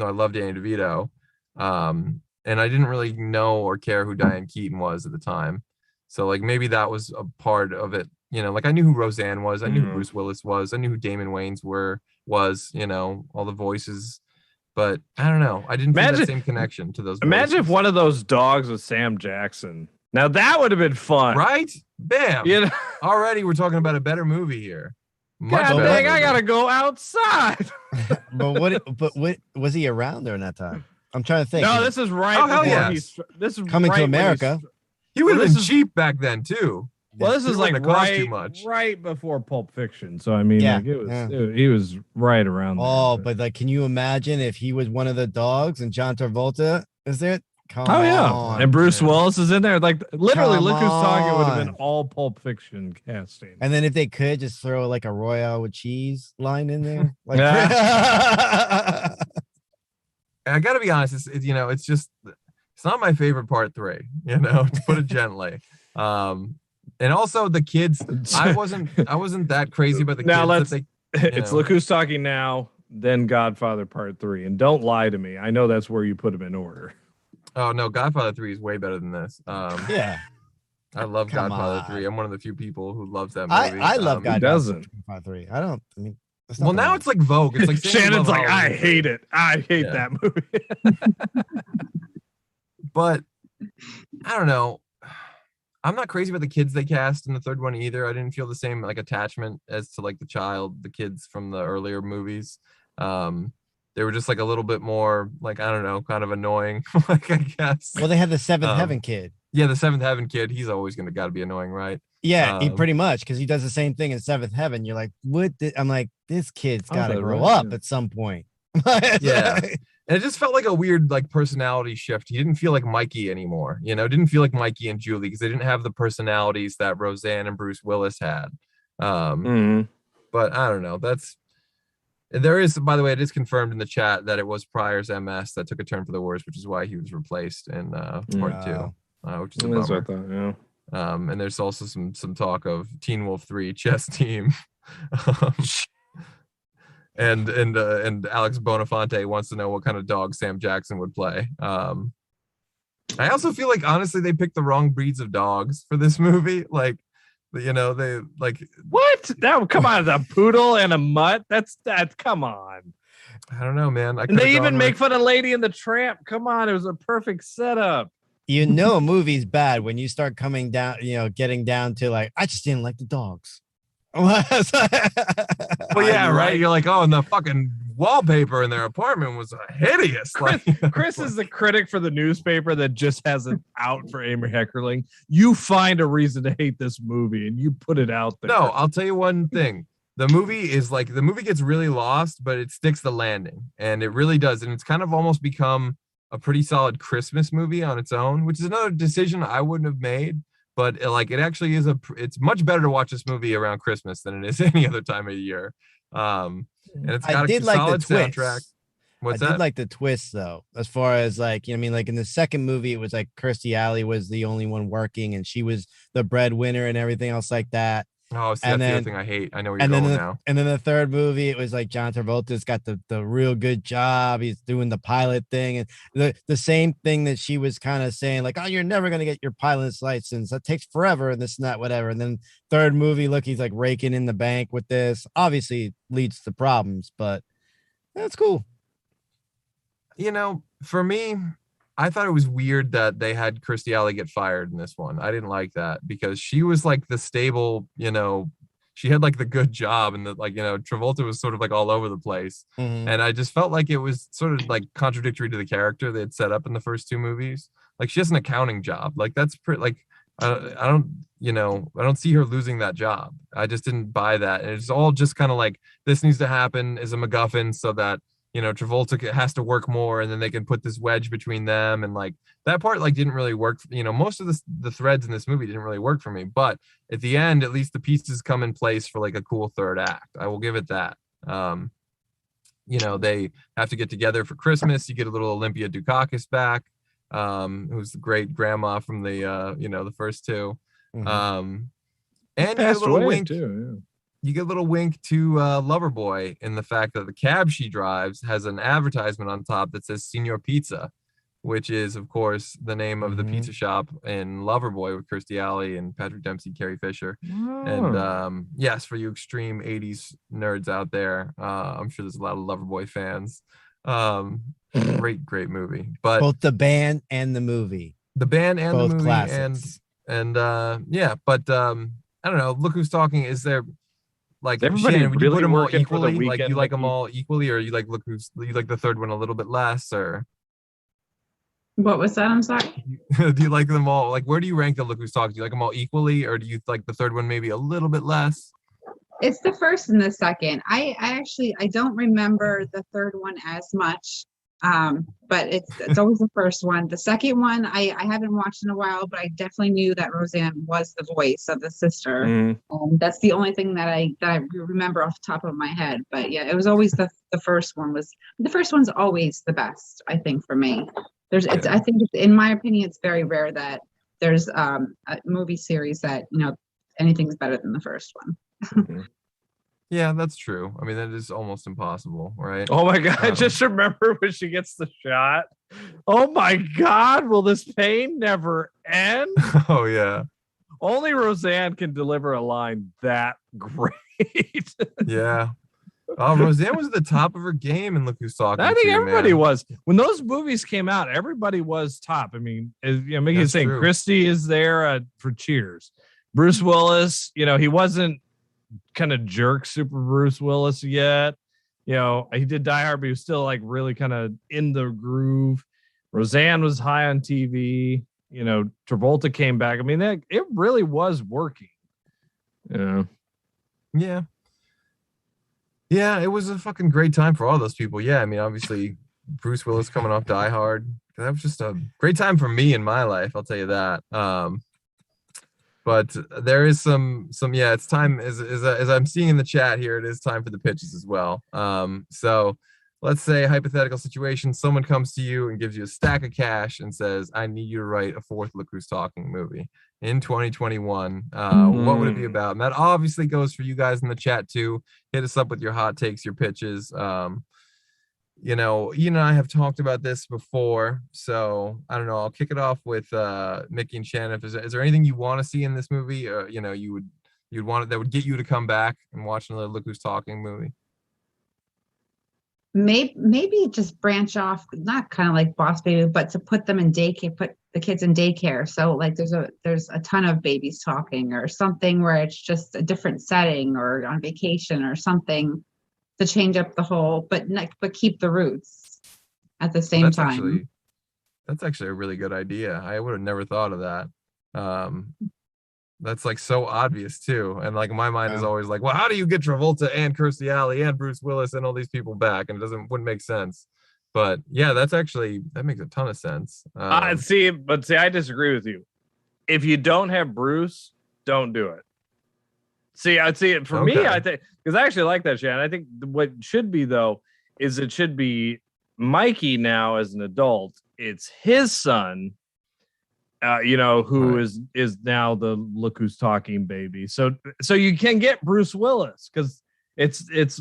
I love Danny DeVito. And I didn't really know or care who Diane Keaton was at the time. So like maybe that was a part of it, like I knew who Roseanne was, I knew who Bruce Willis was, I knew who Damon Wayans was, all the voices. But I don't know. I didn't feel that same connection to those voices. Imagine if one of those dogs was Sam Jackson. Now that would have been fun. Right? Bam. Already we're talking about a better movie here. Much God better dang, I movie. gotta go outside. But what was he around during that time? I'm trying to think. No, this is right. Oh, hell before yes. This is Coming to right when America. He would have this been is- cheap back then too. Well, this He is like wouldn't have cost too much. right before Pulp Fiction. So I mean, Yeah, like, yeah. he was right around. Oh, there, but like, can you imagine if he was one of the dogs and John Travolta is there? Come oh yeah, on. and Bruce man. Willis is in there. Like literally, Come Look Who's Talking would have been on. all Pulp Fiction casting. And then if they could just throw like a Royale with cheese line in there, like And I got to be honest, it's just it's not my favorite part 3. To put it gently. And also the kids. I wasn't that crazy about the Now kids. let's- That It's know. Look Who's Talking Now, then Godfather Part 3, and don't lie to me. I know that's where you put them in order. Oh no, Godfather 3 is way better than this. yeah. I love Come Godfather on. 3. I'm one of the few people who loves that movie. I love Who Godfather doesn't? 3. I don't. I mean, there's Well, nothing now wrong. it's like Vogue. It's like saying you Shannon's love like, I Halloween. hate it. I hate Yeah. that movie. But I don't know. I'm not crazy about the kids they cast in the third one either. I didn't feel the same like attachment as to like the kids from the earlier movies. They were just like a little bit more like, I don't know, kind of annoying. Like I guess. Well, they had the Seventh Um, Heaven kid. Yeah, the Seventh Heaven kid. He's always gotta be annoying, right? Yeah, he um, pretty much because he does the same thing in Seventh Heaven. You're like, what? I'm like, this kid's Oh, got to is that grow right? up Yeah. at some point. Yeah. And it just felt like a weird like personality shift. He didn't feel like Mikey anymore. Didn't feel like Mikey and Julie because they didn't have the personalities that Roseanne and Bruce Willis had. Mhm. But I don't know. There is, by the way, it is confirmed in the chat that it was Pryor's MS that took a turn for the worse, which is why he was replaced in part 2, which is a That's what I bummer. thought, yeah. And there's also some talk of Teen Wolf 3 chess team. And Alex Bonafonte wants to know what kind of dog Sam Jackson would play. I also feel like honestly they picked the wrong breeds of dogs for this movie. Like, they like What? That come on, a poodle and a mutt. That's that. Come on. I don't know, man. And they even make fun of Lady and the Tramp. Come on, it was a perfect setup. You know a movie's bad when you start coming down, getting down to like, I just didn't like the dogs. Well, yeah, right. You're like, oh, and the fucking wallpaper in their apartment was hideous. Chris is the critic for the newspaper that just has it out for Amy Heckerling. You find a reason to hate this movie and you put it out there. No, I'll tell you one thing. The movie gets really lost, but it sticks the landing, and it really does. And it's kind of almost become a pretty solid Christmas movie on its own, which is another decision I wouldn't have made. But it actually is it's much better to watch this movie around Christmas than it is any other time of the year. And it's got a solid soundtrack. What's that? I did like the twist though, as far as like, like in the second movie, it was like Kirstie Alley was the only one working and she was the breadwinner and everything else like that. Oh, see, that's the other thing I hate. I know where you're going now. And then the third movie, it was like John Travolta's got the real good job. He's doing the pilot thing. And the same thing that she was kind of saying, like, oh, you're never going to get your pilot's license. That takes forever and this and that, whatever. And then third movie, look, he's like raking in the bank with this. Obviously leads to problems, but that's cool. For me, I thought it was weird that they had Kirstie Alley get fired in this one. I didn't like that because she was like the stable, she had like the good job, and Travolta was sort of like all over the place. Mm-hmm. And I just felt like it was sort of like contradictory to the character they had set up in the first two movies. Like she has an accounting job. Like that's pretty, like, I don't see her losing that job. I just didn't buy that. And it's all just kind of like, this needs to happen as a MacGuffin so that Travolta has to work more, and then they can put this wedge between them, and like that part like didn't really work. Most of the threads in this movie didn't really work for me, but at the end, at least the pieces come in place for like a cool third act. I will give it that. They have to get together for Christmas. You get a little Olympia Dukakis back, who's the great grandma from the first two. Mm-hmm. And you get a little wink too. Yeah. You get a little wink to Loverboy in the fact that the cab she drives has an advertisement on top that says Signor Pizza, which is, of course, the name of the pizza shop in Loverboy with Kirstie Alley and Patrick Dempsey, Carrie Fisher. Oh. And yes, for you extreme 80s nerds out there, I'm sure there's a lot of Loverboy fans. Great movie. But both the band and the movie. The band and both the movie. Classics. And yeah, but I don't know. Look Who's Talking. Is there... Like everybody Shannon, would you really put them all working equally? for the weekend, like you like them all equally, or you like the third one a little bit less, or what was that? I'm sorry. Do you like them all? Like, where do you rank the Look Who's Talking? Do you like them all equally, or do you like the third one maybe a little bit less? It's the first and the second. I actually don't remember the third one as much. But it's always the first one. The second one I haven't watched in a while, but I definitely knew that Roseanne was the voice of the sister. That's the only thing that I remember off the top of my head. But yeah, it was always the first one. The first one's always the best, I think, for me. I think in my opinion, it's very rare that there's a movie series that anything's better than the first one. Mm-hmm. Yeah, that's true. I mean, that is almost impossible, right? Oh my God. I just remember when she gets the shot. Oh my God. Will this pain never end? Oh, yeah. Only Roseanne can deliver a line that great. Yeah. Oh, Roseanne was at the top of her game and Look Who's Talking. I think everybody was. When those movies came out, everybody was top. I mean, Mickey's saying true. Christie is there for Cheers. Bruce Willis, he wasn't kind of jerk super Bruce Willis yet. He did Die Hard, but he was still like really kind of in the groove. Roseanne was high on TV. Travolta came back. I mean, it really was working. Yeah. Yeah, it was a fucking great time for all those people. Yeah, I mean, obviously, Bruce Willis coming off Die Hard. That was just a great time for me in my life, I'll tell you that. But there is some it's time, as I'm seeing in the chat here, it is time for the pitches as well. So let's say, hypothetical situation, someone comes to you and gives you a stack of cash and says, I need you to write a fourth Look Who's Talking movie in 2021. What would it be about? And that obviously goes for you guys in the chat too. Hit us up with your hot takes, your pitches. Ian and I have talked about this before, so I don't know. I'll kick it off with Mickey and Shannon. Is there anything you want to see in this movie? You'd want it that would get you to come back and watch another Look Who's Talking movie? maybe just branch off, not kind of like Boss Baby, but to put them in daycare, put the kids in daycare. So like there's a ton of babies talking, or something where it's just a different setting, or on vacation or something, to change up the whole, but keep the roots at the same time. That's actually a really good idea. I would have never thought of that. That's like so obvious too. And like my mind is always like, well, how do you get Travolta and Kirstie Alley and Bruce Willis and all these people back? And it wouldn't make sense. But yeah, that makes a ton of sense. See, I disagree with you. If you don't have Bruce, don't do it. I'd see it for me. I think, because I actually like that shit. And I think what should be though is it should be Mikey now as an adult. It's his son. Who is now the Look Who's Talking baby. So you can get Bruce Willis because it's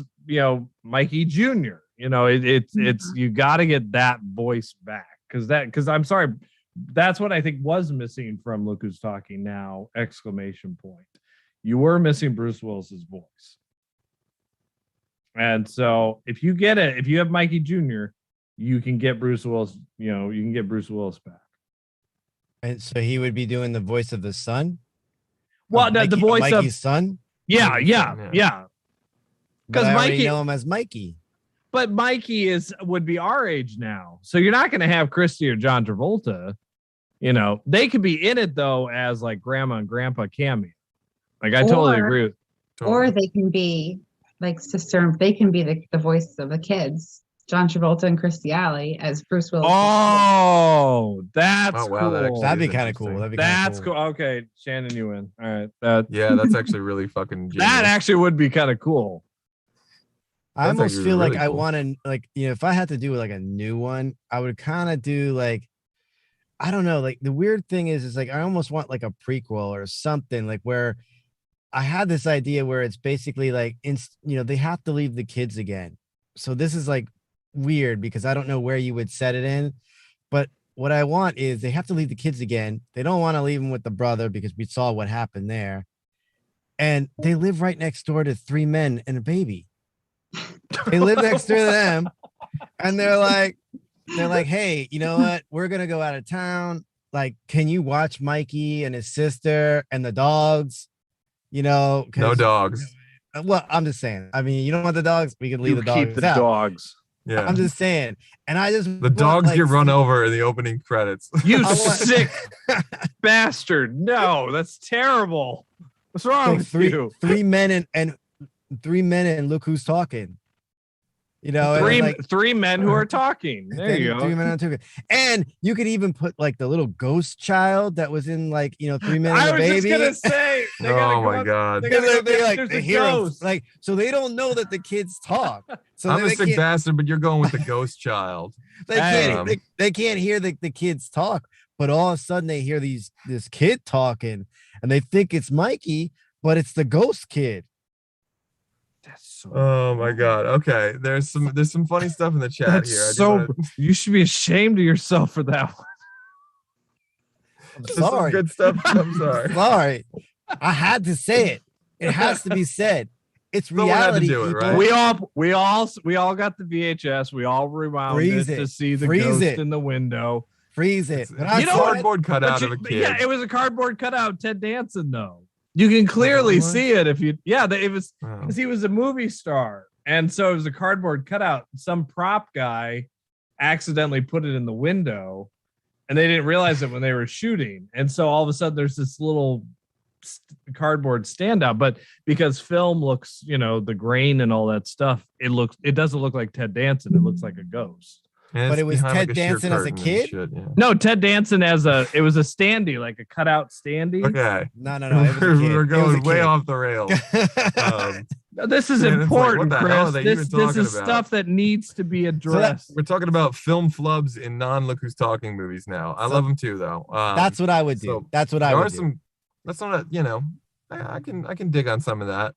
Mikey Jr. It's you got to get that voice back because I'm sorry, that's what I think was missing from Look Who's Talking Now! ! You were missing Bruce Willis's voice, and so if you have Mikey Jr., you can get Bruce Willis. You can get Bruce Willis back. And so he would be doing the voice of the son? Well, the voice of Mikey's son? Yeah. Because Mikey know him as Mikey. But Mikey would be our age now. So you're not going to have Kirstie or John Travolta. They could be in it though as like grandma and grandpa cameo. Like I totally agree with. Or they can be like sister. They can be the voice of the kids. John Travolta and Kirstie Alley as Bruce Willis. Oh, that's cool. That'd be kind of cool. That's cool. Okay, Shannon, you win. All right. That's actually really fucking genius. That actually would be kind of cool. I almost feel like I want to, like, if I had to do like a new one, I would kind of do like, I don't know, like the weird thing is like I almost want like a prequel or something, like where I had this idea where it's basically like, they have to leave the kids again. So this is like weird because I don't know where you would set it in, but what I want is they have to leave the kids again. They don't want to leave them with the brother because we saw what happened there, and they live right next door to 3 men and a baby. They live next door to them, and they're like, hey, you know what, we're gonna go out of town, like, can you watch Mikey and his sister and the dogs? No dogs. Well, I'm just saying, I mean, you don't want the dogs, we can leave the dogs. Keep the dogs. Yeah, I'm just saying, and the dogs get run over in the opening credits. You sick bastard! No, that's terrible. What's wrong with you? 3 men and 3 men and Look Who's Talking. Three men who are talking. There you go. 3 men and 2. And you could even put like the little ghost child that was in like 3 men and a baby. I was just gonna say. Oh my god! They hear them, like, so they don't know that the kids talk. So I'm a sick bastard, but you're going with the ghost child. They can't hear the kids talk, but all of a sudden they hear this kid talking, and they think it's Mikey, but it's the ghost kid. Oh my god. Okay, there's some funny stuff in the chat here. You should be ashamed of yourself for that one. I'm sorry. Good stuff. I'm sorry. Sorry. I had to say it. It has to be said. It's reality. To do it, right? We all got the VHS. We all rewound it to see the ghost in the window. Freeze it. It's a cardboard cutout of a kid. Yeah, it was a cardboard cutout. Ted Danson, though. You can clearly see it if you. Yeah, it was because he was a movie star, and so it was a cardboard cutout. Some prop guy accidentally put it in the window, and they didn't realize it when they were shooting. And so all of a sudden, there's this little cardboard standout. But because film looks, the grain and all that stuff, it doesn't look like Ted Danson. It looks like a ghost. But it was Ted Danson as a kid? No, Ted Danson it was a standee, like a cutout standee. Okay. No. We're going way off the rails. This is important, Chris. This is stuff that needs to be addressed. We're talking about film flubs in non-Look Who's Talking movies now. I love them too, though. That's what I would do. That's what I would do. That's not I can dig on some of that.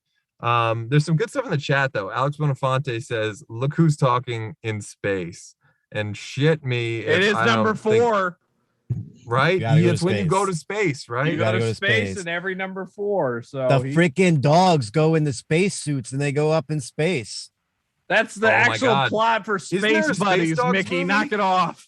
There's some good stuff in the chat, though. Alex Bonafonte says, "Look Who's Talking in Space." And shit me. It is number 4. Right? It's when you go to space, right? You go to space in every number 4. So the freaking dogs go in the space suits and they go up in space. That's the Oh my actual God. plot for there a Space Space Buddies, Dogs Mickey. movie? Knock it off.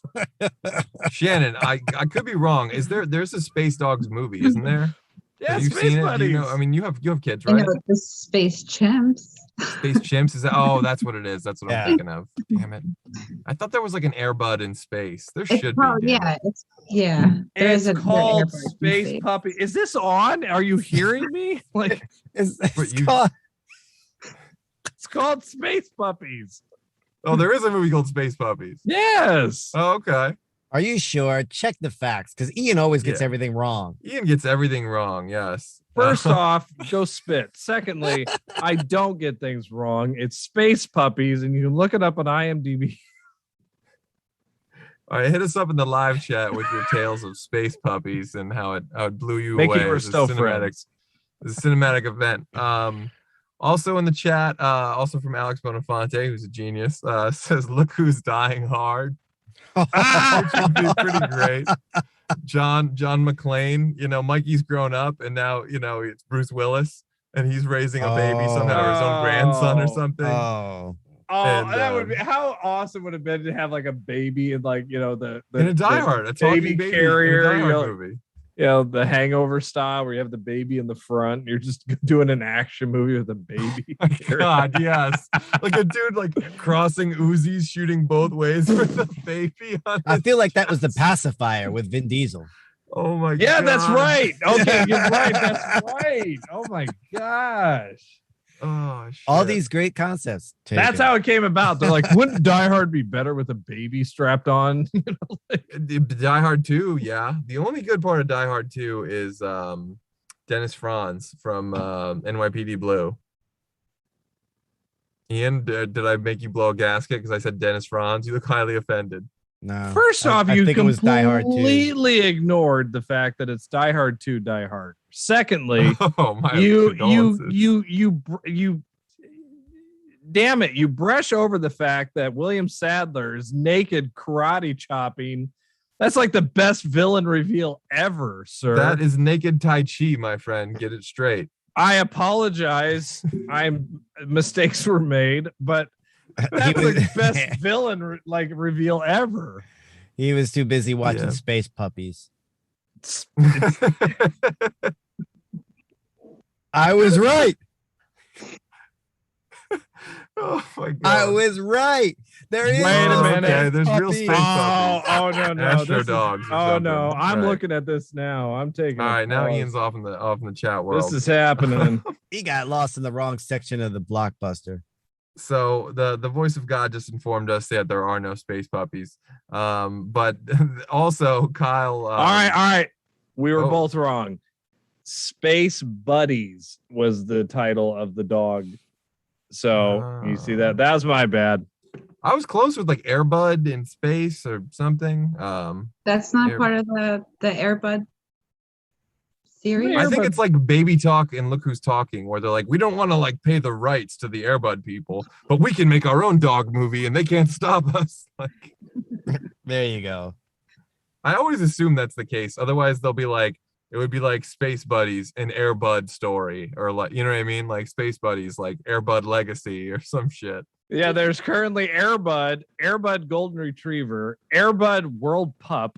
Shannon, I could be wrong. There's a Space Dogs movie, isn't there? Yeah, Have you Space seen it? Buddies. Do you know? I mean, you have kids, You right? know, the Space Chimps. Space Chimps is that? Oh, that's what it is. That's what Yeah. I'm thinking of. Damn it! I thought there was like an Airbud in space. There It's should called, be. Damn yeah, it. It's there's called Airbud in Space Puppy. Is this on? Are you hearing me? Like, It's you- called- it's called Space Puppies. Oh, there is a movie called Space Puppies. Yes. Oh, okay. Are you sure? Check the facts, because Ian always gets Yeah. everything wrong. Ian gets everything wrong. Yes. First off, go spit. Secondly, I don't get things wrong. It's Space Puppies, and you can look it up on IMDb. All right, hit us up in the live chat with your tales of Space Puppies and how it blew you Mickey, away. we're as a still cinematic, friends. as a cinematic event. Also in the chat, also from Alex Bonafonte, who's a genius, says, "Look who's dying hard," which would be pretty great. John McClane, you know, Mikey's grown up, and now you know it's Bruce Willis, and he's raising a baby somehow, or his own grandson or something. Oh, Oh, And, that would be how awesome would it have been to have like a baby and like, you know, the in a Die Hard, a talking baby carrier, in a Die you Hard know, movie. you know, the Hangover style where you have the baby in the front. You're just doing an action movie with a baby. God, yes, like a dude like crossing Uzis, shooting both ways with a baby on I his feel like that was the chest. pacifier with Vin Diesel. Oh my god. Yeah, that's right. Okay, Yeah. you're right. That's right. Oh my gosh. Oh shit. All these great concepts. That's taken. how it came about. They're like, wouldn't Die Hard be better with a baby strapped on? You know, like, Die Hard 2, yeah. The only good part of Die Hard 2 is Dennis Franz from NYPD Blue. Ian, did I make you blow a gasket because I said Dennis Franz? You look highly offended. No. First off, I you think it was Die Hard 2. completely ignored the fact that it's Die Hard 2 Die Hard. Secondly, Oh my you condolences. damn it, you brush over the fact that William Sadler is naked karate chopping. That's like the best villain reveal ever, sir. That is naked Tai Chi, my friend. Get it straight. I apologize. Mistakes were made, but that's was- the best villain reveal ever. He was too busy watching Yeah. Space Puppies. I was right. Oh my god. I was right. There is. Wait a no minute. Okay, there's real puppy. space puppies. Oh no. Astro this is- dogs or Oh no, something. I'm Right. looking at this now. I'm taking. All a right, now pause. Ian's off in the chat world. This is happening. He got lost in the wrong section of the blockbuster. So the voice of God just informed us that there are no space puppies. But also Kyle. All right. We were oh. both wrong. Space Buddies was the title of the dog. So you see that? That was my bad. I was close with like Airbud in space or something. That's not Air- part of the Airbud series. I think Airbud. it's like Baby Talk and Look Who's Talking, where they're like, we don't want to like pay the rights to the Airbud people, but we can make our own dog movie and they can't stop us. Like, There you go. I always assume that's the case. Otherwise, they'll be like, it would be like Space Buddies, an Airbud story, or like, you know what I mean? Like Space Buddies, like Airbud Legacy or some shit. Yeah, there's currently Airbud Golden Retriever, Airbud World Pup,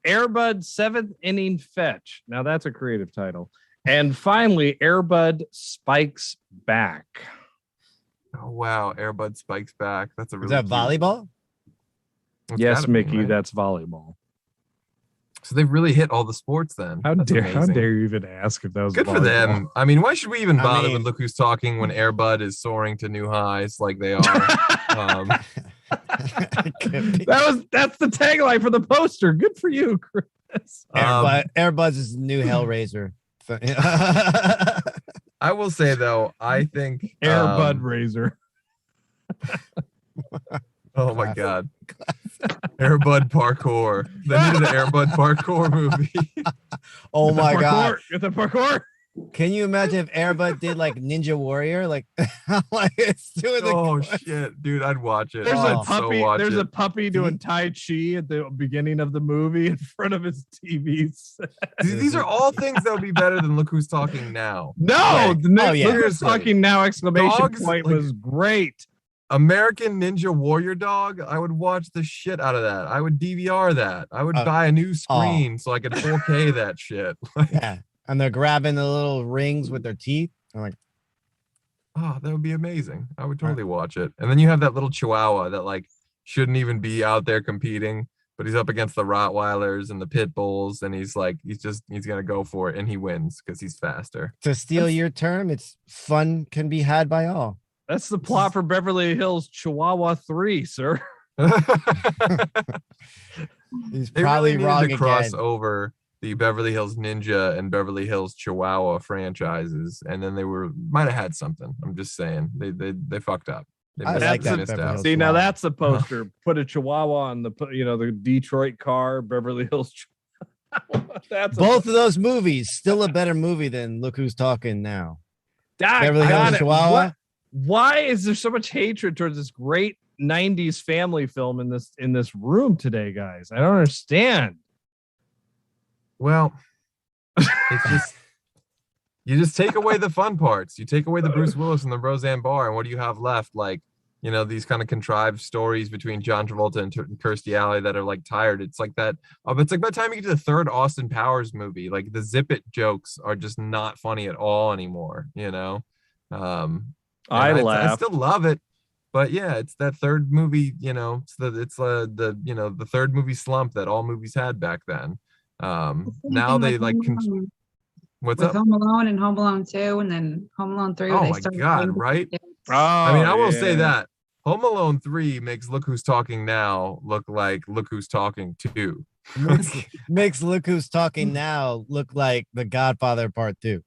Airbud 7th Inning Fetch. Now that's a creative title. And finally, Airbud Spikes Back. Oh wow, Airbud Spikes Back. That's a really Is that cute- volleyball? It's Yes, gotta be, Mickey, right? that's volleyball. So they've really hit all the sports then. How That's dare amazing. you even ask if that was Good for volleyball? them. I mean, why should we even I bother mean- with Look Who's Talking when Airbud is soaring to new highs like they are? That's the tagline for the poster. Good for you, Chris. Airbuzz is the new Hellraiser. I will say though, I think Airbud Razor. Oh my god, Airbud Parkour. They needed an Airbud Parkour movie. Oh my god! Get the parkour. Can you imagine if Airbud did like Ninja Warrior? Like it's doing the. Oh shit, dude, I'd watch it. There's I'd a puppy. watch There's it. a puppy doing Tai Chi at the beginning of the movie in front of his TVs. These are all things that would be better than Look Who's Talking Now. No, Like, the oh, yeah. Look Who's Talking Now exclamation Dogs, point like- was great. American Ninja Warrior Dog. I would watch the shit out of that. I would DVR that. I would buy a new screen so I could 4K that shit. Yeah, and they're grabbing the little rings with their teeth. I'm like, oh, that would be amazing. I would totally watch it. And then you have that little Chihuahua that like shouldn't even be out there competing, but he's up against the Rottweilers and the Pit Bulls, and he's gonna go for it, and he wins because he's faster. to steal your term, it's fun can be had by all. That's the plot for Beverly Hills Chihuahua 3, sir. He's They probably really needed wrong to cross again. over the Beverly Hills Ninja and Beverly Hills Chihuahua franchises, and then they might have had something. I'm just saying they fucked up. They I missed- like they that missed Beverly out. Hills See, now Chihuahua. that's the poster. Put a Chihuahua on the Detroit car, Beverly Hills Chihuahua. That's Both of those movies still a better movie than Look Who's Talking Now. Doc, Beverly got Hills it. Chihuahua. Why is there so much hatred towards this great 90s family film in this room today, guys? I don't understand. Well, it's just you just take away the fun parts. You take away the Bruce Willis and the Roseanne Barr, and what do you have left? Like, these kind of contrived stories between John Travolta and Kirstie Alley that are like tired. It's like that. It's like by the time you get to the third Austin Powers movie, like the Zip It jokes are just not funny at all anymore. I still love it, but yeah, it's that third movie. It's the third movie slump that all movies had back then. Now they like. What's with up? Home Alone and Home Alone 2, and then Home Alone 3. Oh they my started God, doing right? it. I mean, I will say that Home Alone 3 makes Look Who's Talking Now look like Look Who's Talking 2. Makes Look Who's Talking Now look like The Godfather Part 2.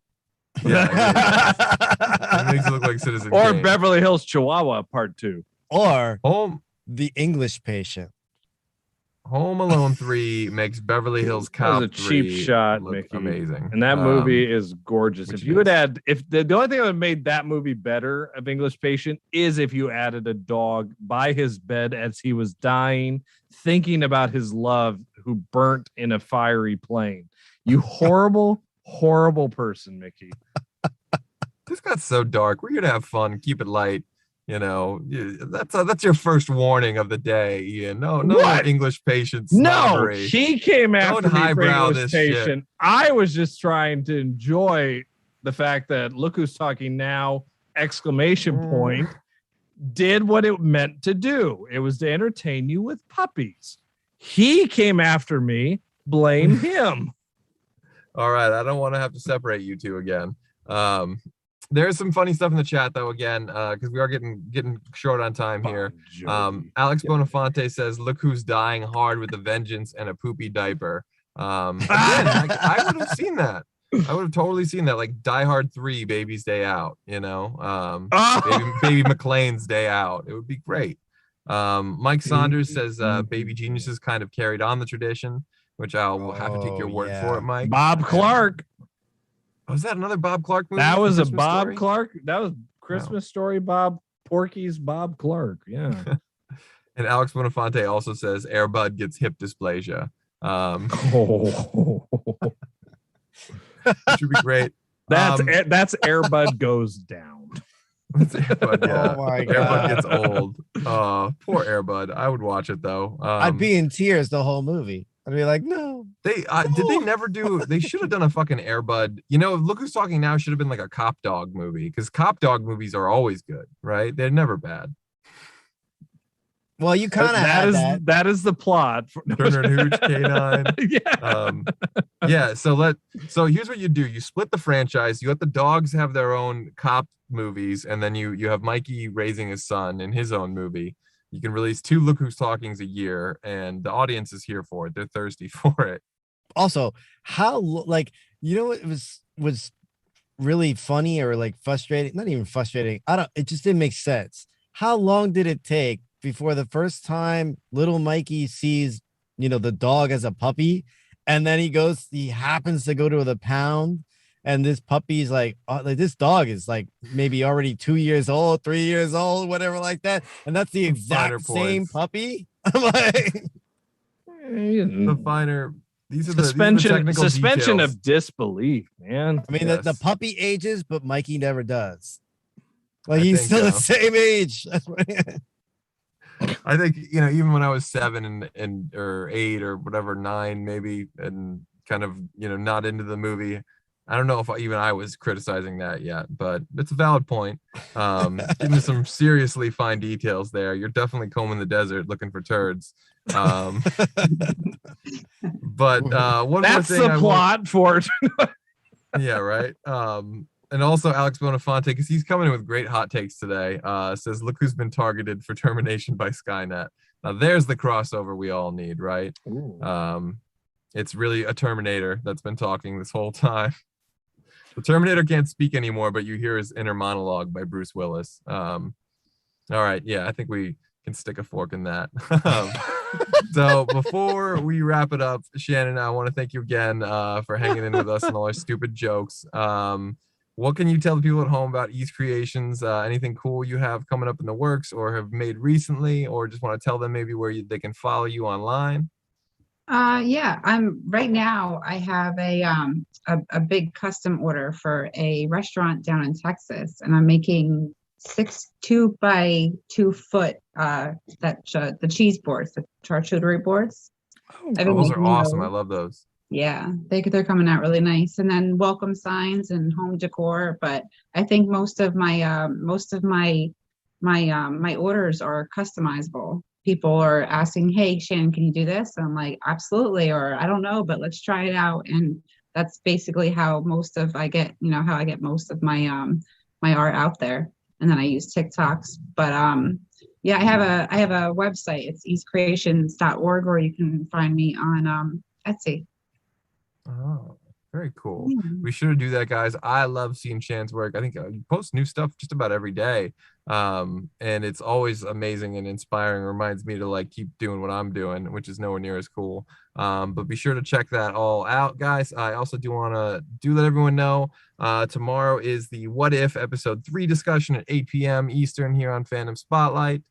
Yeah, it makes it look like Citizen Or Kane. Beverly Hills Chihuahua Part 2. Or Home The English Patient. Alone 3 makes Beverly Hills Cop That was a cheap 3 shot, look Mickey. amazing. And that movie is gorgeous. which If you it had if the only thing that made that movie better of English Patient is if you added a dog by his bed as he was dying, thinking about his love who burnt in a fiery plane. You horrible, horrible person, Mickey. This got so dark. We're gonna have fun. Keep it light. That's your first warning of the day, Ian. No What? English patience. No, he came after me for highbrow English this shit. Patient. I was just trying to enjoy the fact that Look Who's Talking Now! Exclamation point did what it meant to do. It was to entertain you with puppies. He came after me. Blame him. All right, I don't want to have to separate you two again. There's some funny stuff in the chat though, again, because we are getting short on time here. Alex Bonafante says, "Look who's dying hard with a vengeance and a poopy diaper." Again, I would have seen that. I would have totally seen that, like Die Hard 3, Baby's Day Out. Baby McLean's Day Out. It would be great. Mike Saunders says, "Baby Geniuses" kind of carried on the tradition, which I'll have to take your word for it, Mike. Bob Clark. Was that another Bob Clark movie? That was a Christmas Bob Story? Clark. That was Christmas Story. Porky's Bob Clark. Yeah. And Alex Bonafante also says Air Bud gets hip dysplasia. Which would be great. That's Air Bud goes down. Air Bud, yeah. Oh my Air Bud gets old. Poor Air Bud. I would watch it though. I'd be in tears the whole movie. I'd be like, no. Did they never do? They should have done a fucking Air Bud. Look Who's Talking Now should have been like a cop dog movie, because cop dog movies are always good, right? They're never bad. Well, you kind of had that. That is the plot. Turner and Hooch, K9. Yeah. Yeah. So here's what you do: you split the franchise. You let the dogs have their own cop movies, and then you have Mikey raising his son in his own movie. You can release 2 Look Who's Talkings a year, and the audience is here for it. They're thirsty for it. Also, what was really funny or like frustrating? Not even frustrating. It just didn't make sense. How long did it take before the first time little Mikey sees, the dog as a puppy, and then he happens to go to the pound, and this puppy's like this dog is like maybe already 2 years old, 3 years old, whatever like that, and that's the exact same puppy. I'm like, the finer. These are suspension the suspension details. of disbelief, man. I mean, Yes. the puppy ages, but Mikey never does. Like I he's think, still the same age. That's what I think, you know, even when I was 7 and or 8 or whatever, 9 maybe, and kind of, you know, not into the movie. I don't know if even I was criticizing that yet, but it's a valid point. Give me some seriously fine details there. You're definitely combing the desert looking for turds. But one That's more thing the plot for it. yeah, right. And also Alex Bonafante, because he's coming in with great hot takes today, says, look who's been targeted for termination by Skynet. Now there's the crossover we all need, right? It's really a Terminator that's been talking this whole time. The Terminator can't speak anymore, but you hear his inner monologue by Bruce Willis. All right, yeah, I think we can stick a fork in that. So before we wrap it up, Shannon, I want to thank you again for hanging in with us and all our stupid jokes. What can you tell the people at home about Ease Creations? Anything cool you have coming up in the works or have made recently, or just want to tell them maybe where they can follow you online? Yeah, I'm right now. I have a big custom order for a restaurant down in Texas, and I'm making 6 2-by-2-foot the cheese boards, the charcuterie boards. Those are awesome. I love those. Yeah, they're coming out really nice, and then welcome signs and home decor. But I think most of my orders are customizable. People are asking, hey, Shannon, can you do this? I'm like, absolutely. Or I don't know, but let's try it out. And that's basically how I get most of my my art out there. And then I use TikToks. But yeah, I have a website. It's easecreations.org, or you can find me on Etsy. Oh, very cool. Yeah. We should do that, guys. I love seeing Shan's work. I think you post new stuff just about every day. And it's always amazing and inspiring. Reminds me to like keep doing what I'm doing, which is nowhere near as cool. But be sure to check that all out, guys. I also do want to let everyone know tomorrow is the What If episode 3 discussion at 8 p.m. Eastern here on Fandom Spotlight.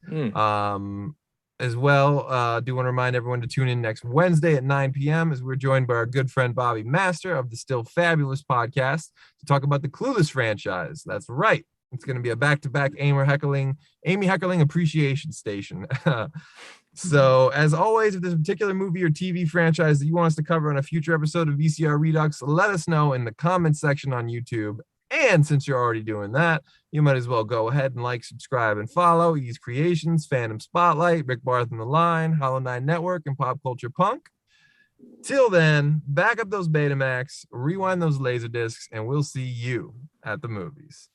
As well, do want to remind everyone to tune in next Wednesday at 9 p.m. as we're joined by our good friend Bobby Master of the Still Fabulous podcast to talk about the Clueless franchise. That's right. It's going to be a back-to-back Amy Heckling appreciation station. So, as always, if there's a particular movie or TV franchise that you want us to cover on a future episode of VCR Redux, let us know in the comments section on YouTube. And since you're already doing that, you might as well go ahead and like, subscribe, and follow Ease Creations, Fandom Spotlight, Rick Barth and the Line, Hollow 9 Network, and Pop Culture Punk. Till then, back up those Betamax, rewind those laser discs, and we'll see you at the movies.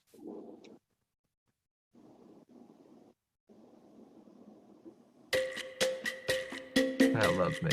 That loves me.